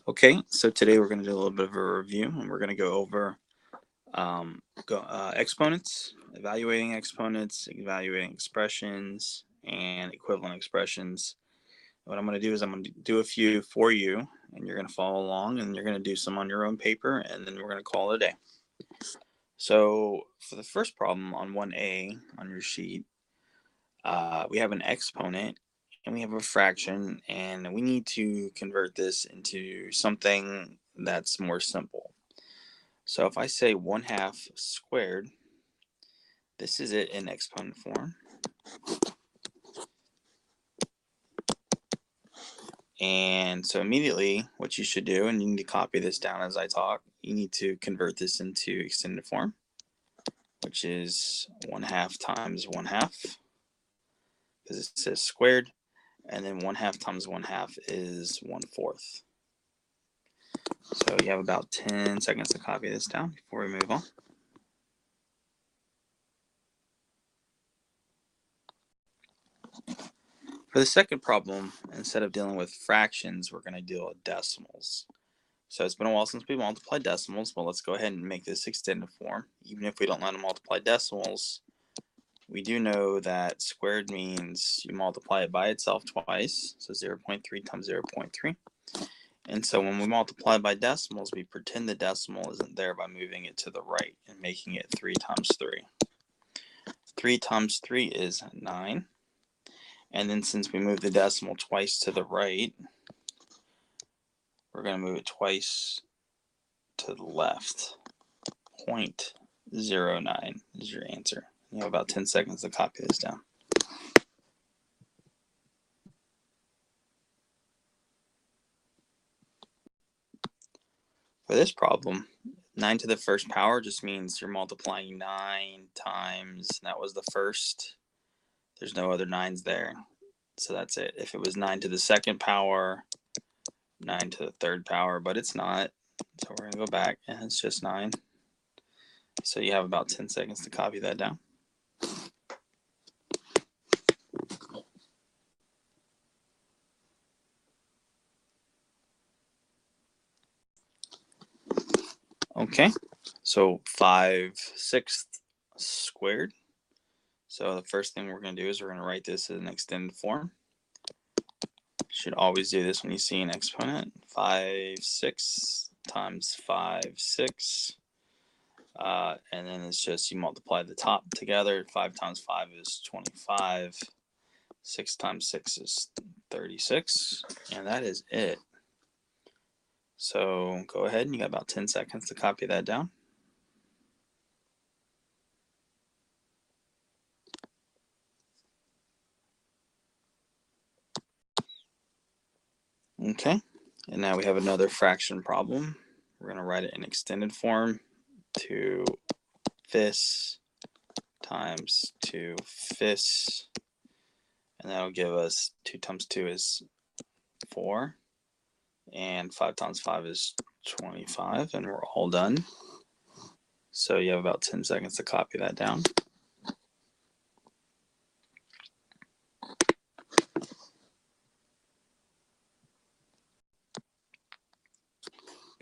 Okay, so today we're going to do a little bit of a review, and we're going to go over exponents, evaluating expressions, and equivalent expressions. What I'm going to do is I'm going to do a few for you, and you're going to follow along, and you're going to do some on your own paper, and then we're going to call it a day. So for the first problem on 1A on your sheet, we have an exponent, and we have a fraction, and we need to convert this into something that's more simple. So if I say 1/2 squared, this is it in exponent form. And so immediately what you should do, and you need to copy this down as I talk, you need to convert this into extended form, which is 1/2 times 1/2, because it says squared, and then 1/2 times 1/2 is 1/4. So you have about 10 seconds to copy this down before we move on. For the second problem, instead of dealing with fractions, we're going to deal with decimals. So it's been a while since we multiplied decimals, but let's go ahead and make this extended form. Even if we don't know how to multiply decimals, we do know that squared means you multiply it by itself twice, so 0.3 times 0.3. And so when we multiply by decimals, we pretend the decimal isn't there by moving it to the right and making it 3 times 3. 3 times 3 is 9. And then since we move the decimal twice to the right, we're going to move it twice to the left. 0.09 is your answer. You have about 10 seconds to copy this down. For this problem, 9 to the first power just means you're multiplying 9 times, that was the first. There's no other 9s there. So that's it. If it was 9 to the second power, 9 to the third power, but it's not. So we're going to go back, and it's just 9. So you have about 10 seconds to copy that down. Okay, so 5/6 squared. So the first thing we're going to do is we're going to write this in an extended form. Should always do this when you see an exponent. 5/6 times 5/6. And then it's just you multiply the top together. 5 times 5 is 25. 6 times 6 is 36. And that is it. So go ahead, and you got about 10 seconds to copy that down. Okay, and now we have another fraction problem. We're going to write it in extended form. 2/5 times 2/5, and that'll give us 2 times 2 is 4, and 5 times 5 is 25, and we're all done. So you have about 10 seconds to copy that down.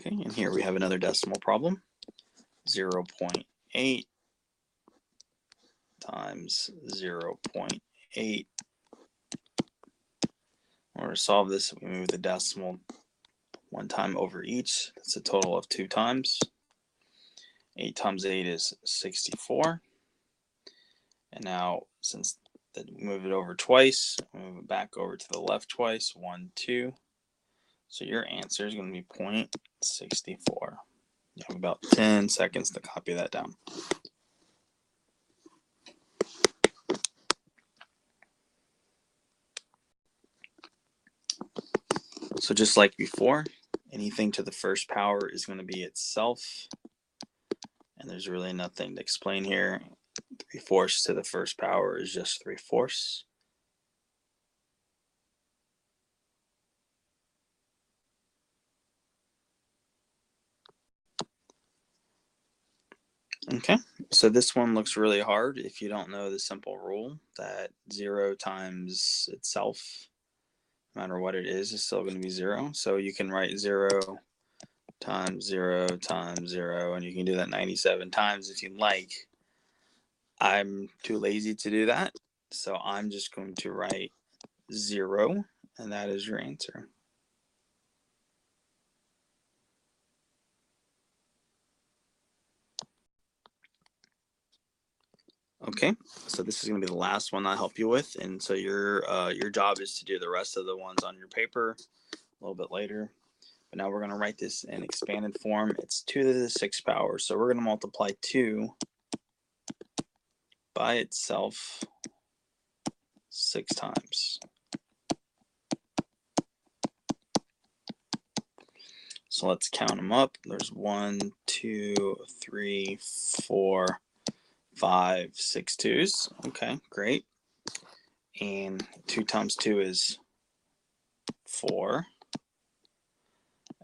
Okay, and here we have another decimal problem. 0.8 times 0.8. In order to solve this, we move the decimal 1 time over each. That's a total of 2 times. 8 times 8 is 64. And now, since we move it over twice, move it back over to the left twice. 1, 2. So your answer is going to be 0.64. You have about 10 seconds to copy that down. So just like before, anything to the first power is going to be itself. And there's really nothing to explain here. 3/4 to the first power is just 3/4. Okay, so this one looks really hard if you don't know the simple rule that 0 times itself no matter what it is still going to be 0. So you can write 0 times 0 times 0, and you can do that 97 times if you like. I'm too lazy to do that, so I'm just going to write 0, and that is your answer. Okay, so this is going to be the last one I'll help you with, and so your job is to do the rest of the ones on your paper a little bit later. But now we're going to write this in expanded form. It's 2 to the 6th power, so we're going to multiply 2 by itself 6 times. So let's count them up. There's 1, 2, 3, 4, 5, 6 2's. Okay, great. And 2 times 2 is 4.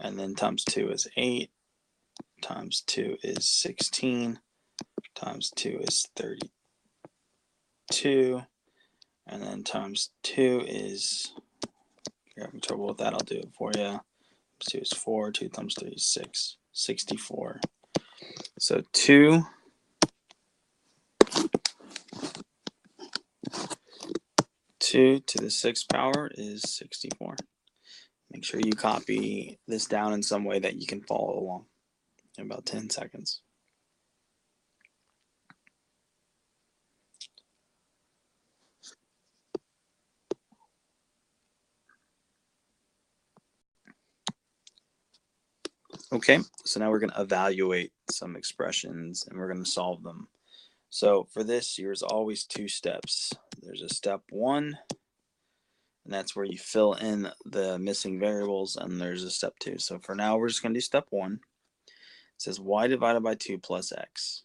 And then times 2 is 8. Times 2 is 16. Times 2 is 32. And then times 2 is, if you're having trouble with that, I'll do it for you. Times 2 is 4. 2 times 3 is 6. 64. So 2 to the 6th power is 64. Make sure you copy this down in some way that you can follow along in about 10 seconds. Okay, so now we're going to evaluate some expressions and we're going to solve them. So for this, there's always 2 steps. There's a step 1, and that's where you fill in the missing variables, and there's a step 2. So for now, we're just going to do step 1. It says y divided by 2 plus x.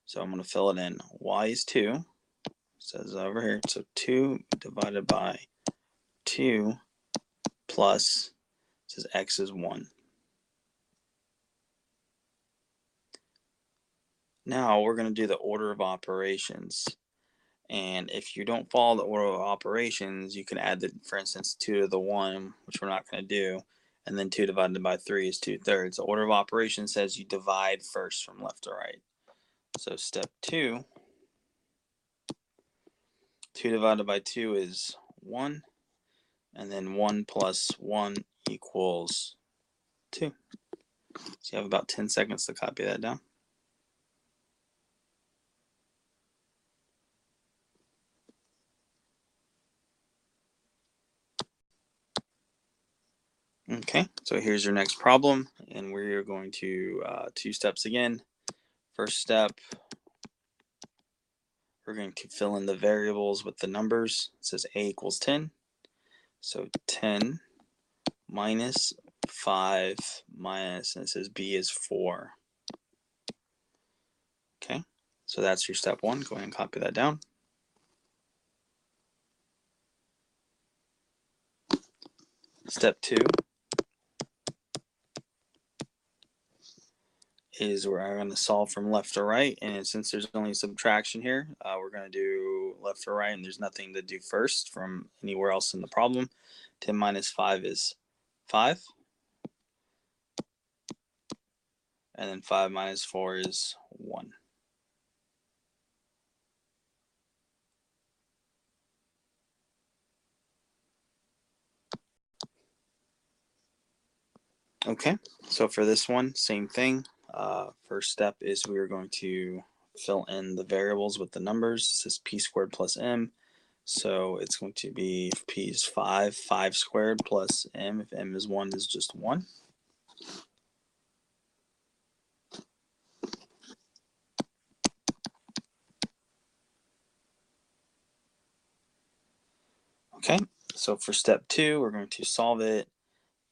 So I'm going to fill it in. Y is 2. It says over here. So 2 divided by 2 plus, it says x is 1. Now we're going to do the order of operations. And if you don't follow the order of operations, you can add, for instance, 2 to the 1, which we're not going to do. And then 2 divided by 3 is 2/3. The order of operations says you divide first from left to right. So step 2, 2 divided by 2 is 1. And then 1 plus 1 equals 2. So you have about 10 seconds to copy that down. Okay, so here's your next problem, and we're going to 2 steps again. First step, we're going to fill in the variables with the numbers. It says a equals 10. So 10 minus 5 minus, and it says b is 4. Okay, so that's your step 1. Go ahead and copy that down. Step 2 is where I'm going to solve from left to right, and since there's only subtraction here, we're going to do left to right, and there's nothing to do first from anywhere else in the problem. 10 minus 5 is 5, and then 5 minus 4 is 1. Okay, so for this one, same thing. First step is we are going to fill in the variables with the numbers. It says p squared plus m. So it's going to be, if p is 5, 5 squared plus m. If m is 1, is just 1. Okay, so for step 2, we're going to solve it.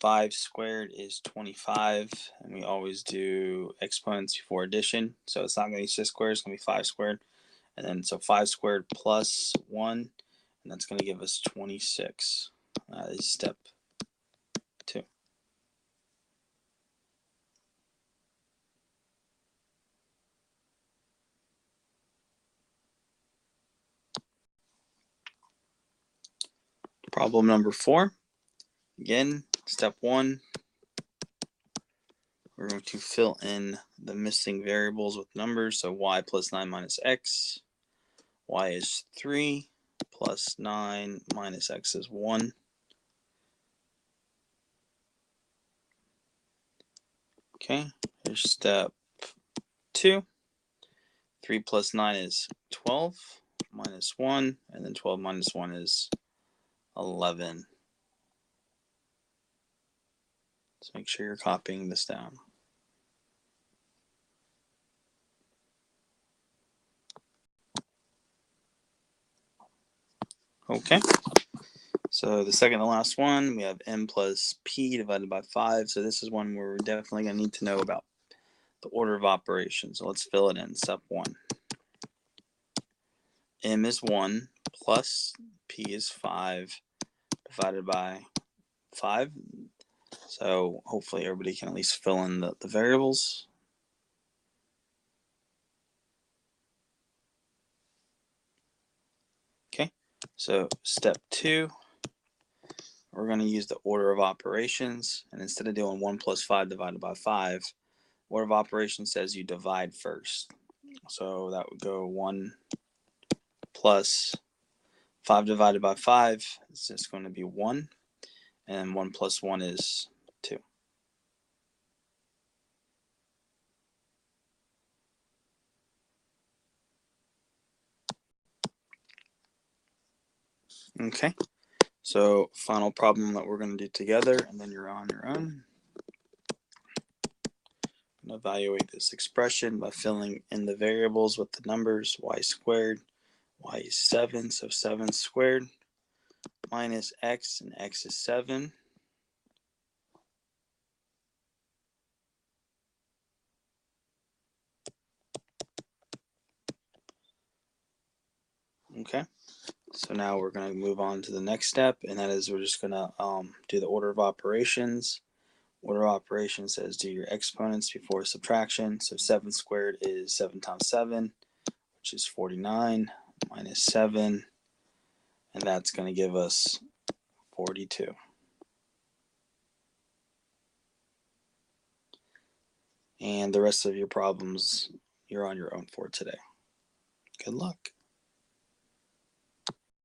5 squared is 25, and we always do exponents before addition. So it's not going to be 6 squared, it's going to be 5 squared. And then so 5 squared plus 1, and that's going to give us 26. That is step 2. Problem number 4. Again, step 1, we're going to fill in the missing variables with numbers. So y plus 9 minus x, y is 3, plus 9 minus x is 1. Okay, here's step 2. 3 plus 9 is 12, minus 1, and then 12 minus 1 is 11. So make sure you're copying this down. Okay, so the second to last one, we have m plus p divided by 5. So this is one where we're definitely going to need to know about the order of operations. So let's fill it in. Step 1. M is 1 plus p is 5 divided by 5. So hopefully everybody can at least fill in the variables. Okay, so step 2, we're going to use the order of operations. And instead of doing 1 plus 5 divided by 5, order of operations says you divide first. So that would go 1 plus 5 divided by 5 is just going to be 1. And 1 plus 1 is 2. Okay, so final problem that we're going to do together, and then you're on your own. I'm going to evaluate this expression by filling in the variables with the numbers. Y squared, y is 7, so 7 squared, minus x, and x is 7. Okay, so now we're going to move on to the next step, and that is we're just going to do the order of operations. Order of operations says do your exponents before subtraction. So 7 squared is 7 times 7, which is 49, minus 7, and that's going to give us 42. And the rest of your problems, you're on your own for today. Good luck.